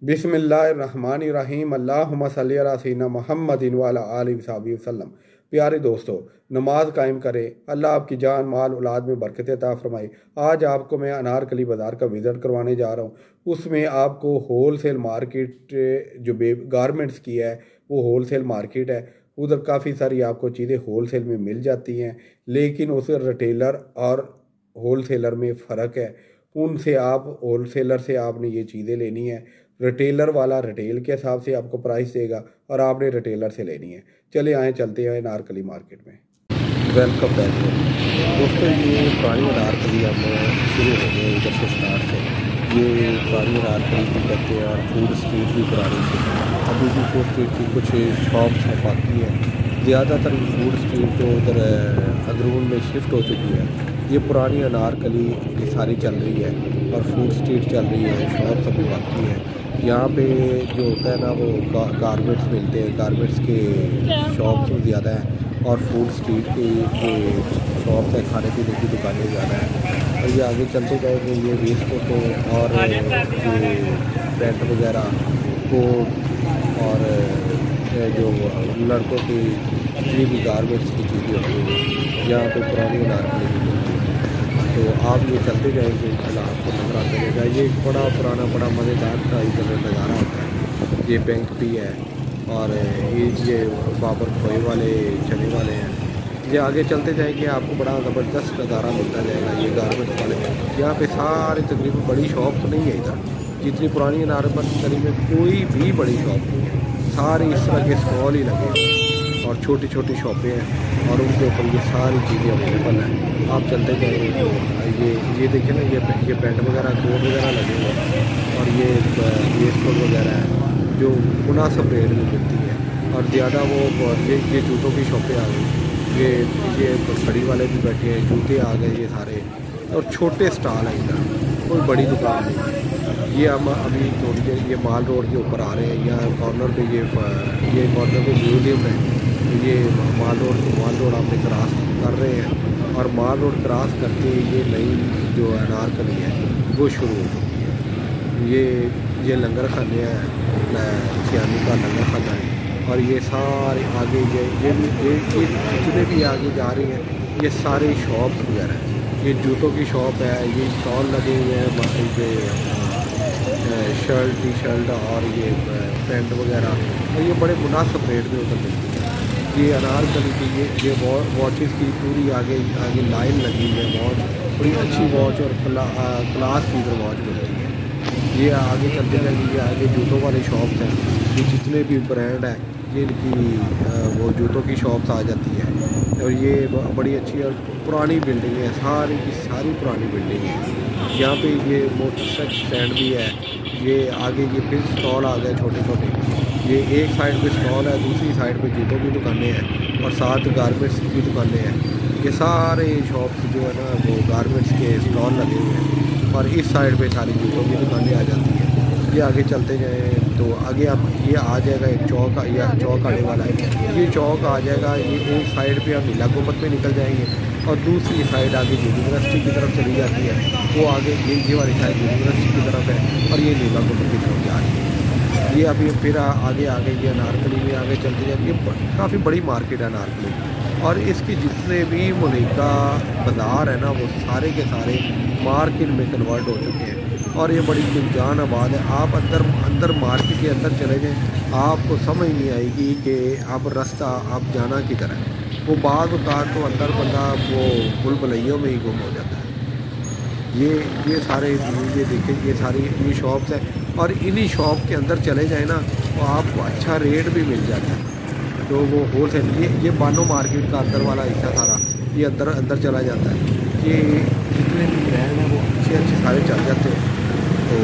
बिस्मिल्लाहिर्रहमानिर्रहीम अल्लाहुम्मा सल्ली अला सय्यिदिना मुहम्मदिन व अला आलिहि वसहबिहि वसल्लम। प्यारे दोस्तों, नमाज कायम करें, अल्लाह आपकी जान माल औलाद में बरकत अता फरमाए। आज आपको मैं अनारकली बाज़ार का विज़िट करवाने जा रहा हूँ। उसमें आपको होल सेल मार्केट जो गारमेंट्स की है वो होल सेल मार्केट है। उधर काफ़ी सारी आपको चीज़ें होल सेल में मिल जाती हैं, लेकिन उस रिटेलर और होल सेलर में फ़र्क है। उनसे आप होल सेलर से आपने ये चीज़ें लेनी है। रिटेलर वाला रिटेल के हिसाब से आपको प्राइस देगा और आपने रिटेलर से लेनी है। चले आए चलते हैं अनारकली मार्केट में। वेलकम बैक दोस्तों, ये पुरानी अनारकली हम शुरू हो गए इधर से स्टार्ट से। ये पुरानी अनारकली भी कहते हैं और फूड स्ट्रीट भी पुरानी थी। अभी भी फूड स्ट्रीट की कुछ शॉप्स हैं बाकी हैं। ज़्यादातर फूड स्ट्रीट जो उधर अंदरून में शिफ्ट हो चुकी है। ये पुरानी अनारकली की सारी चल रही है और फूड स्ट्रीट चल रही है, शॉप अभी बाकी है। यहाँ पे जो होता है ना वो गारमेंट्स मिलते हैं, गारमेंट्स के शॉप्स ज़्यादा हैं और फूड स्ट्रीट के जो शॉप्स है खाने पीने की दुकानें ज़्यादा हैं। और ये आगे चलते जाएंगे, ये वेस्ट कोट और ये पैंट वगैरह कोट और जो लड़कों की जितनी भी गारमेंट्स की चीज़ें होती हैं यहाँ पे पुरानी अनारकली भी मिलती है। तो आप ये चलते जाएंगे, इंशाल्लाह आपको नजर आता रहेगा। ये एक बड़ा पुराना बड़ा मज़ेदार का इधर नज़ारा होता है। ये बैंक भी है और ये बाबर खोए वाले चने वाले हैं। ये आगे चलते जाएंगे, आपको बड़ा ज़बरदस्त नज़ारा मिलता जाएगा। ये गारमेंट्स वाले यहाँ पे सारे तकरीबन बड़ी शॉप तो नहीं है इधर, जितनी पुरानी अनारकली में कोई भी बड़ी शॉप नहीं है। सारे इस तरह के स्टॉल ही लगे और छोटी छोटी शॉपें हैं और उनके ऊपर ये सारी चीज़ें अवेलेबल हैं। आप चलते जाएंगे तो ये देखिए ना, ये पैंट वगैरह कोट वगैरह लगे हुए हैं और ये वेस्ट कोट वगैरह है जो मुनासिब रेट में मिलती है। और ज़्यादा वो ये जूतों की शॉपें आ गई, ये खड़ी वाले भी बैठे हैं, जूते आ गए ये सारे और छोटे स्टॉल हैं इधर, कोई बड़ी दुकान नहीं। ये हम अभी थोड़ी देर ये माल रोड के ऊपर आ रहे हैं। यहाँ कॉर्नर पे ये कॉर्नर पे म्यूजियम है। ये माल रोड आपने क्रॉस कर रहे हैं और माल रोड क्रॉस करके ये नई जो अनारकली है वो शुरू हो चुकी है। ये लंगर खाने हैं, सियानी का लंगर खाना है और ये सारे आगे ये जितने भी आगे जा रहे हैं ये सारे शॉप्स वगैरह हैं। ये जूतों की शॉप है, ये स्टॉल लगे हुए हैं, शर्ट टी शर्ट और ये पैंट वगैरह और ये बड़े मुनासिब रेट में उधर मिलती है। ये अनारकली की ये वॉचेस की पूरी आगे लाइन लगी हुई है। वॉच बड़ी अच्छी वॉच और क्लास की इधर वॉच मिलती है। ये आगे चलते जाएंगे, ये आगे जूतों वाली शॉप्स हैं। ये जितने भी ब्रांड हैं ये इनकी वो जूतों की शॉप्स आ जाती है। और ये बड़ी अच्छी और पुरानी बिल्डिंग है, सारी की सारी पुरानी बिल्डिंग है। यहाँ पे ये मोटरसाइकिल स्टैंड भी है। ये आगे ये फिर स्टॉल आ गए छोटे छोटे। ये एक साइड पे स्टॉल है, दूसरी साइड पे जूतों की दुकानें हैं और साथ गारमेंट्स की दुकानें हैं। ये सारे शॉप्स जो है ना वो गारमेंट्स के स्टॉल लगे हुए हैं और इस साइड पे सारी जूतों की दुकानें आ जाती हैं। ये आगे चलते जाएँ तो आगे आप ये आ जाएगा एक चौक, या चौक आने वाला है। ये चौक आ जाएगा, ये एक साइड पे आप नीला गुंबद पे निकल जाएंगे और दूसरी साइड आगे यूनिवर्सिटी की तरफ चली जाती है। वो आगे ये वाली साइड यूनिवर्सिटी की तरफ है और ये नीला गुंबद की तरफ जा रही है। ये अभी फिर आगे ये अनारकली में आगे चलते जाएंगे। काफ़ी बड़ी मार्केट है अनारकली और इसके जितने भी मुनीका बाज़ार है ना वो सारे के सारे मार्केट में कन्वर्ट हो चुके हैं और ये बड़ी गुलजान आबाद है। आप अंदर मार्केट के अंदर चले जाएँ, आपको समझ नहीं आएगी कि आप रास्ता आप जाना किधर है। वो बाद औक़ात तो अंदर बंदा वो भूल-भुलैयों में ही गुम हो जाता है। ये सारे ये देखें, ये सारी ये शॉप्स हैं और इन्हीं शॉप के अंदर चले जाए ना तो आपको अच्छा रेट भी मिल जाता है। तो वो होल सेल ये बानो मार्केट का अंदर वाला हिस्सा सारा ये अंदर चला जाता है। ये जितने भी ब्रांड हैं वो अच्छे सारे चल जाते हैं। तो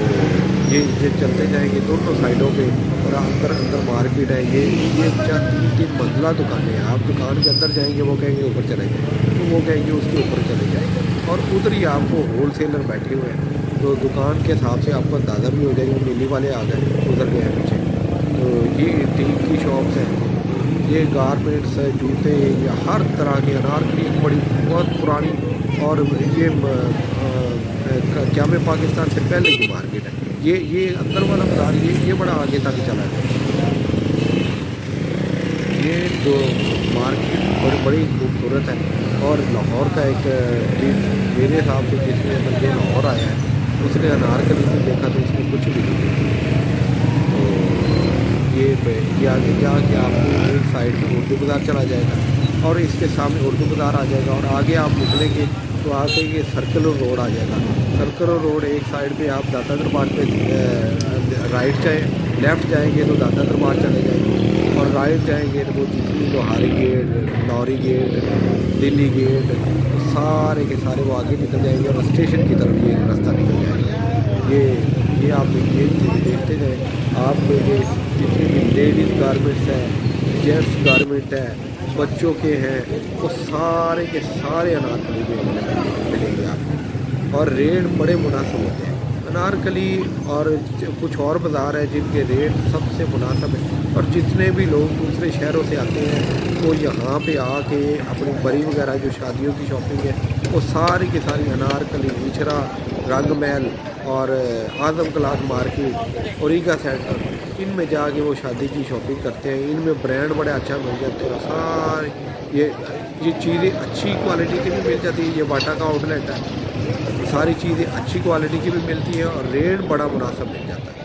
ये चलते जाएंगे दोनों साइडों पे और अंदर मार्केट है। ये 3 मंजिला दुकानें हैं। आप दुकान के अंदर जाएंगे वो कहेंगे ऊपर चले जाए, तो वो कहेंगे उसके ऊपर चले जाएंगे और उधर ही आपको होल सेलर बैठे हुए हैं। तो दुकान के हिसाब से आपको अंदाज़ा भी हो जाएगा। नीली वाले आ गए उधर गए पीछे। तो ये टीम की शॉप्स हैं, ये गारमेंट्स है, जूते या हर तरह के अनारकली बड़ी बहुत पुरानी और ये जामे पाकिस्तान से पहले की मार्केट है। ये अंदर वाला बाज़ार ये बड़ा आगे तक चला गया। ये जो मार्केट बड़ी खूबसूरत है और लाहौर का एक मेरे हिसाब से जिसने बंदे लाहौर आया है उसने अनारकली में देखा तो इसमें कुछ भी नहीं देखा। तो ये आगे जाके आपको एक साइड में उर्दू बाज़ार चला जाएगा और इसके सामने उर्दू बाज़ार आ जाएगा और आगे आप निकलेंगे तो आगे ये सर्कल रोड आ जाएगा। सर्कल रोड एक साइड पे आप दाता दरबार पे राइट जाए, लेफ़्ट जाएंगे तो दाता दरबार चले जाएंगे और राइट जाएंगे तो वो जितनी लोहारी गेट, लौरी गेट, दिल्ली गेट, सारे के सारे वो आगे निकल जाएंगे और स्टेशन की तरफ ये रास्ता निकल जाएगा। ये आप ये चीज़ देखते जाए। आप ये जितनी भी लेडीज़ गारमेंट्स हैं, जेंट्स गारमेंट है, बच्चों के हैं, वो सारे के सारे अनारकली में मिलेंगे आपको और रेट बड़े मुनासिब होते हैं। अनारकली और कुछ और बाज़ार है जिनके रेट सबसे मुनासिब है और जितने भी लोग दूसरे शहरों से आते हैं वो यहाँ पे आके अपनी बड़ी वगैरह जो शादियों की शॉपिंग है वो सारी की सारी अनारकली, इचरा, रंग महल और आज़म क्लास मार्केट और ईगा सेंटर, इनमें जाके वो शादी की शॉपिंग करते हैं। इनमें ब्रांड बड़े अच्छा मिल जाते हैं। सारे ये चीज़ें अच्छी क्वालिटी की भी मिल जाती है। ये बाटा का आउटलेट है, सारी चीज़ें अच्छी क्वालिटी की भी मिलती हैं और रेट बड़ा मुनासिब मिल जाता है।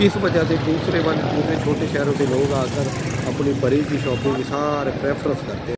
इस वजह से दूसरे छोटे शहरों से लोग आकर अपनी बड़ी की शॉपिंग सारे प्रेफरेंस करते हैं।